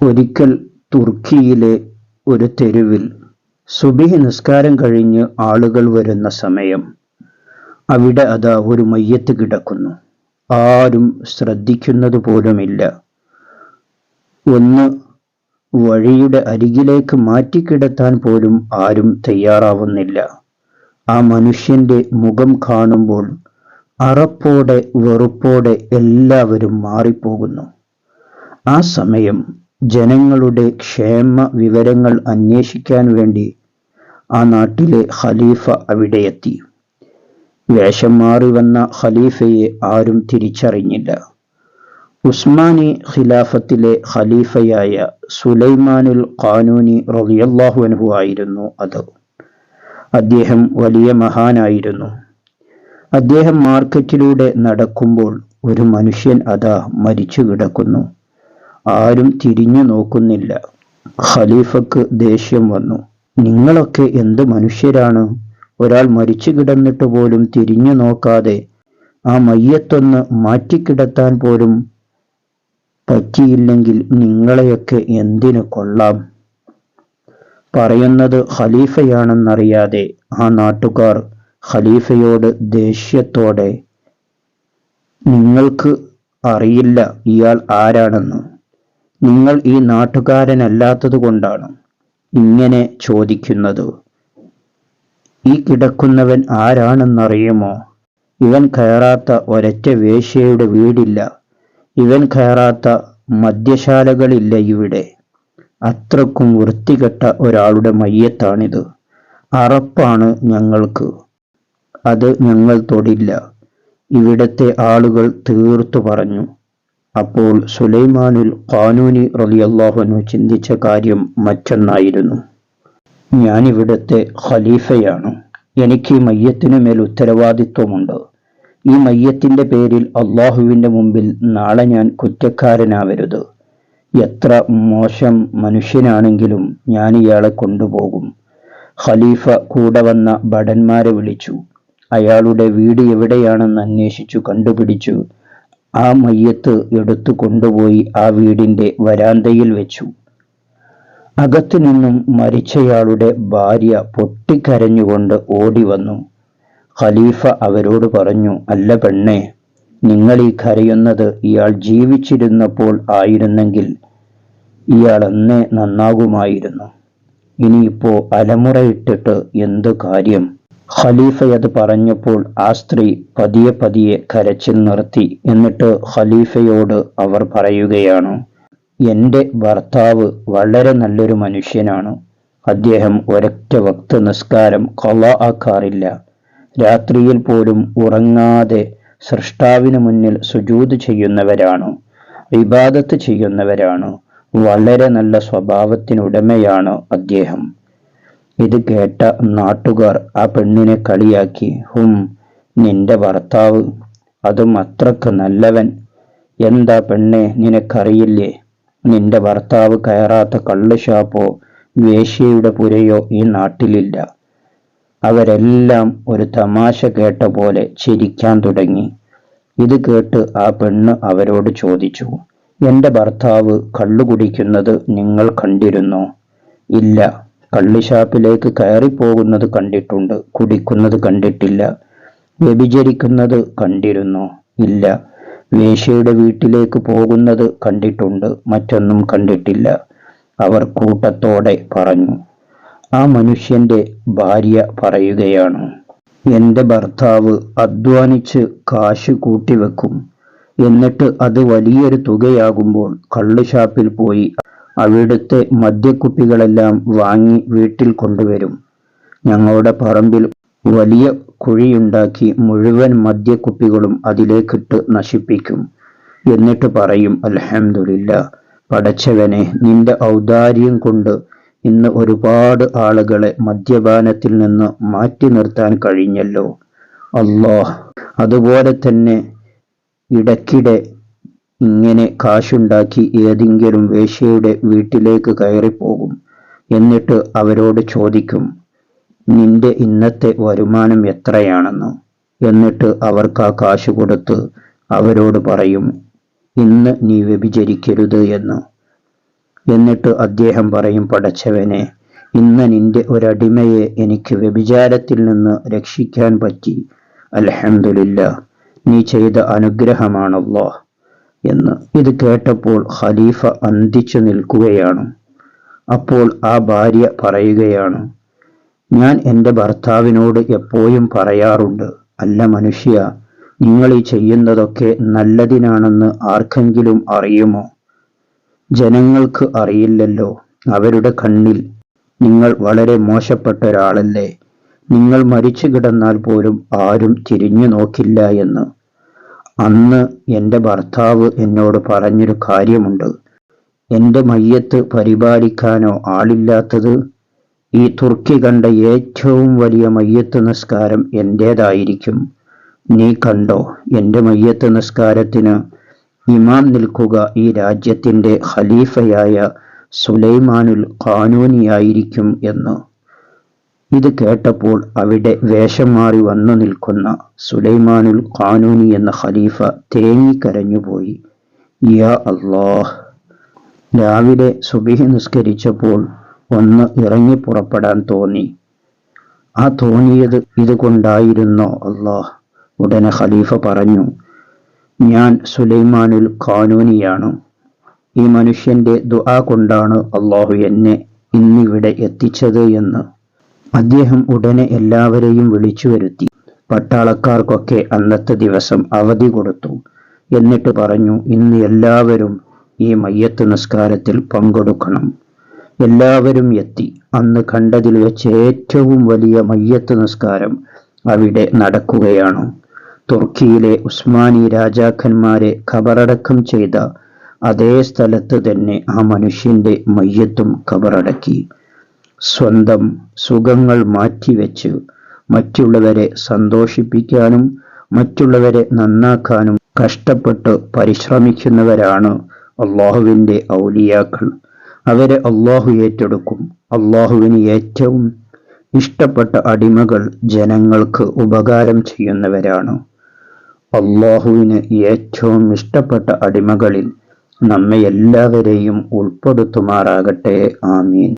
ഒരിക്കൽ തുർക്കിയിലെ ഒരു തെരുവിൽ സുബ്ഹി നിസ്കാരം കഴിഞ്ഞ് ആളുകൾ വരുന്ന സമയം അവിടെ അതാ ഒരു മയ്യത്ത് കിടക്കുന്നു. ആരും ശ്രദ്ധിക്കുന്നത് പോലുമില്ല. ഒന്ന് വഴിയുടെ അരികിലേക്ക് മാറ്റിക്കിടത്താൻ പോലും ആരും തയ്യാറാവുന്നില്ല. ആ മനുഷ്യന്റെ മുഖം കാണുമ്പോൾ അറപ്പോടെ വെറുപ്പോടെ എല്ലാവരും മാറിപ്പോകുന്നു. ആ സമയം ജനങ്ങളുടെ ക്ഷേമ വിവരങ്ങൾ അന്വേഷിക്കാൻ വേണ്ടി ആ നാട്ടിലെ ഖലീഫ അവിടെയെത്തി. വേഷം മാറി വന്ന ഖലീഫയെ ആരും തിരിച്ചറിഞ്ഞില്ല. ഉസ്മാനി ഖിലാഫത്തിലെ ഖലീഫയായ സുലൈമാനുൽ ഖാനൂനി റളിയല്ലാഹു അൻഹു ആയിരുന്നു അത്. അദ്ദേഹം വലിയ മഹാനായിരുന്നു. അദ്ദേഹം മാർക്കറ്റിലൂടെ നടക്കുമ്പോൾ ഒരു മനുഷ്യൻ അതാ മരിച്ചു കിടക്കുന്നു. ആരും തിരിഞ്ഞു നോക്കുന്നില്ല. ഖലീഫക്ക് ദേഷ്യം വന്നു. നിങ്ങളൊക്കെ എന്ത് മനുഷ്യരാണ്? ഒരാൾ മരിച്ചു കിടന്നിട്ട് പോലും തിരിഞ്ഞു നോക്കാതെ ആ മയ്യത്തൊന്ന് മാറ്റിക്കിടത്താൻ പോലും പറ്റിയില്ലെങ്കിൽ നിങ്ങളെയൊക്കെ എന്തിനു കൊള്ളാം? പറയുന്നത് ഖലീഫയാണെന്നറിയാതെ ആ നാട്ടുകാർ ഖലീഫയോട് ദേഷ്യത്തോടെ, നിങ്ങൾക്ക് അറിയില്ല ഇയാൾ ആരാണെന്ന്, നിങ്ങൾ ഈ നാട്ടുകാരനല്ലാത്തത് കൊണ്ടാണ് ഇങ്ങനെ ചോദിക്കുന്നത്. ഈ കിടക്കുന്നവൻ ആരാണെന്നറിയുമോ? ഇവൻ കയറാത്ത ഒരൊറ്റ വേശ്യയുടെ വീടില്ല, ഇവൻ കയറാത്ത മദ്യശാലകളില്ല ഇവിടെ. അത്രക്കും വൃത്തികെട്ട ഒരാളുടെ മയ്യത്താണിത്. അറപ്പാണ് ഞങ്ങൾക്ക്, അത് ഞങ്ങൾ തൊടില്ല. ഇവിടത്തെ ആളുകൾ തീർത്തു പറഞ്ഞു. അപ്പോൾ സുലൈമാനുൽ ഖാനൂനി റളിയല്ലാഹു അൻഹു ചിന്തിച്ച കാര്യം മറ്റൊന്നായിരുന്നു. ഞാനിവിടുത്തെ ഖലീഫയാണ്. എനിക്ക് ഈ മയ്യത്തിനു മേൽ ഉത്തരവാദിത്വമുണ്ട്. ഈ മയ്യത്തിന്റെ പേരിൽ അള്ളാഹുവിന്റെ മുമ്പിൽ നാളെ ഞാൻ കുറ്റക്കാരനാവരുത്. എത്ര മോശം മനുഷ്യനാണെങ്കിലും ഞാൻ ഇയാളെ കൊണ്ടുപോകും. ഖലീഫ കൂടെ വന്ന ഭടന്മാരെ വിളിച്ചു. അയാളുടെ വീട് എവിടെയാണെന്ന് അന്വേഷിച്ചു കണ്ടുപിടിച്ചു. ആ മയ്യത്ത് എടുത്തു കൊണ്ടുപോയി ആ വീടിന്റെ വരാന്തയിൽ വെച്ചു. അകത്തു നിന്നും മരിച്ചയാളുടെ ഭാര്യ പൊട്ടിക്കരഞ്ഞുകൊണ്ട് ഓടി വന്നു. ഖലീഫ അവരോട് പറഞ്ഞു, അല്ല പെണ്ണെ, നിങ്ങൾ ഈ കരയുന്നത് ഇയാൾ ജീവിച്ചിരുന്നപ്പോൾ ആയിരുന്നെങ്കിൽ ഇയാൾ അന്നേ നന്നാകുമായിരുന്നു. ഇനിയിപ്പോ അലമുറയിട്ടിട്ട് എന്ത് കാര്യം? ഖലീഫയത് പറഞ്ഞപ്പോൾ ആ സ്ത്രീ പതിയെ പതിയെ കരച്ചിൽ നിർത്തി. എന്നിട്ട് ഖലീഫയോട് അവർ പറയുകയാണ്, എൻ്റെ ഭർത്താവ് വളരെ നല്ലൊരു മനുഷ്യനാണ്. അദ്ദേഹം ഒരൊറ്റ വക്ത് നിസ്കാരം ഖളാ ആക്കാറില്ല. രാത്രിയിൽ പോലും ഉറങ്ങാതെ സൃഷ്ടാവിന് മുന്നിൽ സുജൂദ് ചെയ്യുന്നവരാണ്, ഇബാദത്ത് ചെയ്യുന്നവരാണ്. വളരെ നല്ല സ്വഭാവത്തിനുടമയാണ് അദ്ദേഹം. ഇത് കേട്ട നാട്ടുകാർ ആ പെണ്ണിനെ കളിയാക്കി. നിന്റെ ഭർത്താവ്, അതും അത്രക്ക് നല്ലവൻ? എന്താ പെണ്ണെ, നിനക്കറിയില്ലേ, നിന്റെ ഭർത്താവ് കയറാത്ത കള്ളുഷാപ്പോ വേശ്യയുടെ പുരയോ ഈ നാട്ടിലില്ല. അവരെല്ലാം ഒരു തമാശ കേട്ട പോലെ ചിരിക്കാൻ തുടങ്ങി. ഇത് കേട്ട് ആ പെണ്ണ് അവരോട് ചോദിച്ചു, എൻ്റെ ഭർത്താവ് കള്ളു കുടിക്കുന്നത് നിങ്ങൾ കണ്ടിരുന്നോ? ഇല്ല. കള്ളുഷാപ്പിലേക്ക് കയറിപ്പോകുന്നത് കണ്ടിട്ടുണ്ട്, കുടിക്കുന്നത് കണ്ടിട്ടില്ല. വ്യഭിചരിക്കുന്നത് കണ്ടിരുന്നോ? ഇല്ല. വേശ്യയുടെ വീട്ടിലേക്ക് പോകുന്നത് കണ്ടിട്ടുണ്ട്, മറ്റൊന്നും കണ്ടിട്ടില്ല. അവർ കൂട്ടത്തോടെ പറഞ്ഞു. ആ മനുഷ്യന്റെ ഭാര്യ പറയുകയാണ്, എൻ്റെ ഭർത്താവ് അധ്വാനിച്ച് കാശ് കൂട്ടിവെക്കും. എന്നിട്ട് അത് വലിയൊരു തുകയാകുമ്പോൾ കള്ളുഷാപ്പിൽ പോയി അവിടുത്തെ മദ്യക്കുപ്പികളെല്ലാം വാങ്ങി വീട്ടിൽ കൊണ്ടുവരും. ഞങ്ങളുടെ പറമ്പിൽ വലിയ കുഴിയുണ്ടാക്കി മുഴുവൻ മദ്യക്കുപ്പികളും അതിലേക്കിട്ട് നശിപ്പിക്കും. എന്നിട്ട് പറയും, അൽഹംദുലില്ലാ, പടച്ചവനെ, നിന്റെ ഔദാര്യം കൊണ്ട് ഇന്ന് ഒരുപാട് ആളുകളെ മദ്യപാനത്തിൽ നിന്ന് മാറ്റി നിർത്താൻ കഴിഞ്ഞല്ലോ അല്ലാഹ്. അതുപോലെ തന്നെ ഇടയ്ക്കിടെ ഇങ്ങനെ കാശുണ്ടാക്കി ഏതെങ്കിലും വേശ്യയുടെ വീട്ടിലേക്ക് കയറിപ്പോകും. എന്നിട്ട് അവരോട് ചോദിക്കും, നിന്റെ ഇന്നത്തെ വരുമാനം എത്രയാണെന്ന്. എന്നിട്ട് അവർക്ക് ആ കാശ് കൊടുത്ത് അവരോട് പറയും, ഇന്ന് നീ വ്യഭിചരിക്കരുത് എന്ന്. എന്നിട്ട് അദ്ദേഹം പറയും, പടച്ചവനെ, ഇന്ന് നിന്റെ ഒരടിമയെ എനിക്ക് വ്യഭിചാരത്തിൽ നിന്ന് രക്ഷിക്കാൻ പറ്റി. അൽഹംദുലില്ലാ, നീ ചെയ്ത അനുഗ്രഹമാണല്ലോ എന്ന്. ഇത് കേട്ടപ്പോൾ ഖലീഫ അന്തിച്ചു നിൽക്കുകയാണ്. അപ്പോൾ ആ ഭാര്യ പറയുകയാണ്, ഞാൻ എൻ്റെ ഭർത്താവിനോട് എപ്പോഴും പറയാറുണ്ട്, അല്ല മനുഷ്യ, നിങ്ങൾ ഈ ചെയ്യുന്നതൊക്കെ നല്ലതിനാണെന്ന് ആർക്കെങ്കിലും അറിയുമോ? ജനങ്ങൾക്ക് അറിയില്ലല്ലോ. അവരുടെ കണ്ണിൽ നിങ്ങൾ വളരെ മോശപ്പെട്ട ഒരാളല്ലേ. നിങ്ങൾ മരിച്ചു കിടന്നാൽ പോലും ആരും തിരിഞ്ഞു നോക്കില്ല എന്ന്. അന്ന് എൻ്റെ ഭർത്താവ് എന്നോട് പറഞ്ഞൊരു കാര്യമുണ്ട്. എൻ്റെ മയ്യത്ത് പരിപാലിക്കാനോ ആളില്ലാത്തത് ഈ തുർക്കി കണ്ട ഏറ്റവും വലിയ മയ്യത്ത് നിസ്കാരം എൻ്റേതായിരിക്കും. നീ കണ്ടോ, എൻ്റെ മയ്യത്ത് നിസ്കാരത്തിന് ഇമാം നിൽക്കുക ഈ രാജ്യത്തിൻ്റെ ഖലീഫയായ സുലൈമാനുൽ ഖാനൂനിയായിരിക്കും എന്ന്. ഇത് കേട്ടപ്പോൾ അവിടെ വേഷം മാറി വന്നു നിൽക്കുന്ന സുലൈമാനുൽ ഖാനൂനി എന്ന ഖലീഫ തേങ്ങിക്കരഞ്ഞുപോയി. യാ അല്ലാഹ്! രാവിലെ സുബ്ഹി നിസ്കരിച്ചപ്പോൾ ഒന്ന് ഇറങ്ങി പുറപ്പെടാൻ തോന്നി. ആ തോന്നിയത് ഇതുകൊണ്ടായിരുന്നോ അല്ലാഹ്? ഉടനെ ഖലീഫ പറഞ്ഞു, ഞാൻ സുലൈമാനുൽ ഖാനൂനിയാണ്. ഈ മനുഷ്യന്റെ ദുആ കൊണ്ടാണ് അല്ലാഹു എന്നെ ഇന്നിവിടെ എത്തിച്ചത് എന്ന്. അദ്ദേഹം ഉടനെ എല്ലാവരെയും വിളിച്ചു വരുത്തി. പട്ടാളക്കാർക്കൊക്കെ അന്നത്തെ ദിവസം അവധി കൊടുത്തു. എന്നിട്ട് പറഞ്ഞു, ഇന്ന് എല്ലാവരും ഈ മയ്യത്ത് നിസ്കാരത്തിൽ പങ്കെടുക്കണം. എല്ലാവരും എത്തി. അന്ന് കണ്ടതിൽ വെച്ച് ഏറ്റവും വലിയ മയ്യത്ത് നിസ്കാരം അവിടെ നടക്കുകയാണ്. തുർക്കിയിലെ ഉസ്മാനി രാജാക്കന്മാരെ ഖബറടക്കം ചെയ്ത അതേ സ്ഥലത്ത് തന്നെ ആ മനുഷ്യന്റെ മയ്യത്തും ഖബറടക്കി. സ്വന്തം സുഖങ്ങൾ മാറ്റിവെച്ച് മറ്റുള്ളവരെ സന്തോഷിപ്പിക്കാനും മറ്റുള്ളവരെ നന്നാക്കാനും കഷ്ടപ്പെട്ട് പരിശ്രമിക്കുന്നവരാണ് അള്ളാഹുവിൻ്റെ ഔലിയാക്കൾ. അവരെ അള്ളാഹു ഏറ്റെടുക്കും. അള്ളാഹുവിന് ഏറ്റവും ഇഷ്ടപ്പെട്ട അടിമകൾ ജനങ്ങൾക്ക് ഉപകാരം ചെയ്യുന്നവരാണ്. അള്ളാഹുവിന് ഏറ്റവും ഇഷ്ടപ്പെട്ട അടിമകളിൽ നമ്മെ എല്ലാവരെയും ഉൾപ്പെടുത്തുമാറാകട്ടെ. ആമീൻ.